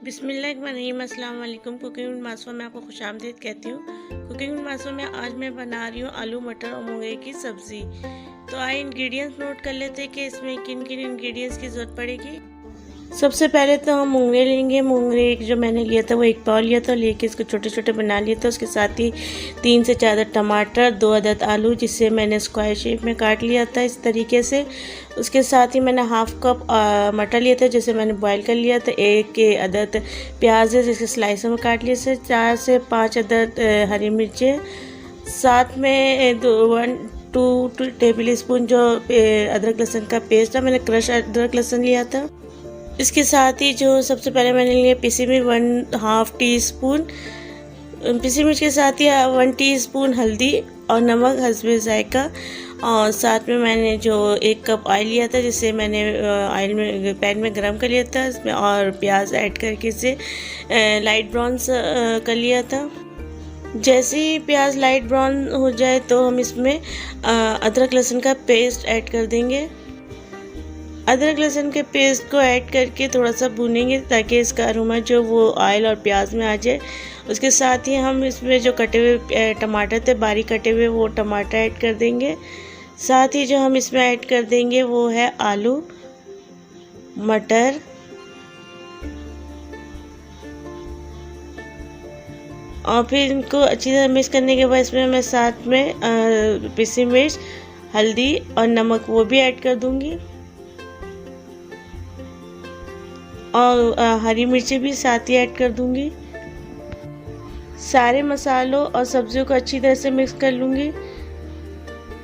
बिस्मिल्लाहिर्रहमानिर्रहीम। अस्सलाम वालेकुम। कुकिंग विद मासूमा में आपको खुशामदीद कहती हूँ। कुकिंग विद मासूमा में आज मैं बना रही हूँ आलू मटर और मूंगे की सब्ज़ी। तो आइए इंग्रेडिएंट्स नोट कर लेते हैं कि इसमें किन किन इंग्रेडिएंट्स की ज़रूरत पड़ेगी। सबसे पहले तो हम मूंगरे लेंगे। मूंगरे जो मैंने लिया था वो 1 पाव लिया था, लेके इसको छोटे छोटे बना लिया था। उसके साथ ही 3 से 4 अदद टमाटर, 2 अदद आलू जिसे मैंने स्क्वायर शेप में काट लिया था इस तरीके से। उसके साथ ही मैंने हाफ कप मटर लिया था जिसे मैंने बॉईल कर लिया था। 1 अदद प्याज है जिसे स्लाइसों में काट लिया था। 4 से 5 अदद हरी मिर्चें, साथ में 1-2 टेबल स्पून जो अदरक लहसुन का पेस्ट था, मैंने क्रश अदरक लहसुन लिया था। इसके साथ ही जो सबसे पहले मैंने लिया पिसी मिर्च 1/2 टीस्पून, पिसी मिर्च के साथ ही 1 टीस्पून हल्दी और नमक हस्बे जायका। और साथ में मैंने जो 1 कप ऑयल लिया था जिसे मैंने ऑयल में पैन में गरम कर लिया था इसमें, और प्याज ऐड करके इसे लाइट ब्राउन कर लिया था। जैसे ही प्याज लाइट ब्राउन हो जाए तो हम इसमें अदरक लहसुन का पेस्ट ऐड कर देंगे। अदरक लहसुन के पेस्ट को ऐड करके थोड़ा सा भूनेंगे ताकि इसका अरोमा जो वो ऑयल और प्याज में आ जाए। उसके साथ ही हम इसमें जो कटे हुए टमाटर थे, बारीक कटे हुए, वो टमाटर ऐड कर देंगे। साथ ही जो हम इसमें ऐड कर देंगे वो है आलू मटर और फिर इनको अच्छी तरह मिक्स करने के बाद इसमें मैं साथ में पिसी मिर्च, हल्दी और नमक वो भी ऐड कर दूंगी, और हरी मिर्ची भी साथ ही ऐड कर दूंगी। सारे मसालों और सब्जियों को अच्छी तरह से मिक्स कर लूँगी।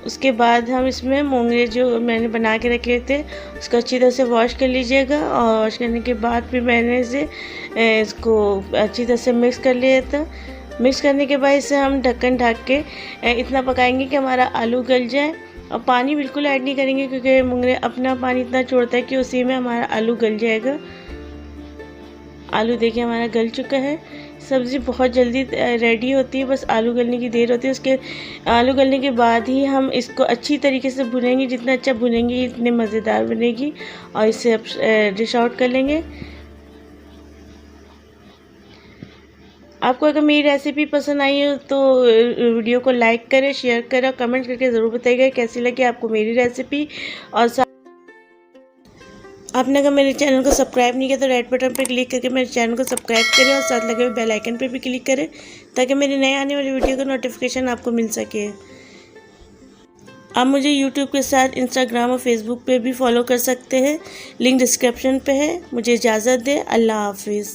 उसके बाद हम इसमें मूंगरे जो मैंने बना के रखे थे उसको अच्छी तरह से वॉश कर लीजिएगा, और वॉश करने के बाद फिर मैंने इसको अच्छी तरह से मिक्स कर लिया था। मिक्स करने के बाद इसे हम ढक्कन ढक के इतना पकाएंगे कि हमारा आलू गल जाए, और पानी बिल्कुल ऐड नहीं करेंगे क्योंकि मूंगरे अपना पानी इतना छोड़ता है कि उसी में हमारा आलू गल जाएगा। आलू देखिए हमारा गल चुका है। सब्ज़ी बहुत जल्दी रेडी होती है, बस आलू गलने की देर होती है। उसके आलू गलने के बाद ही हम इसको अच्छी तरीके से भुनेंगे। जितना अच्छा भुनेंगे इतनी मज़ेदार बनेगी, और इसे अब डिश आउट कर लेंगे। आपको अगर मेरी रेसिपी पसंद आई हो तो वीडियो को लाइक करें, शेयर करें और कमेंट करके ज़रूर बताइएगा कैसी लगी आपको मेरी रेसिपी। और आपने अगर मेरे चैनल को सब्सक्राइब नहीं किया तो रेड बटन पर क्लिक करके मेरे चैनल को सब्सक्राइब करें, और साथ लगे हुए बेल आइकन पर भी क्लिक करें ताकि मेरी नए आने वाली वीडियो का नोटिफिकेशन आपको मिल सके। आप मुझे यूट्यूब के साथ इंस्टाग्राम और फेसबुक पे भी फॉलो कर सकते हैं, लिंक डिस्क्रिप्शन पे है। मुझे इजाज़त दें। अल्लाह हाफिज़।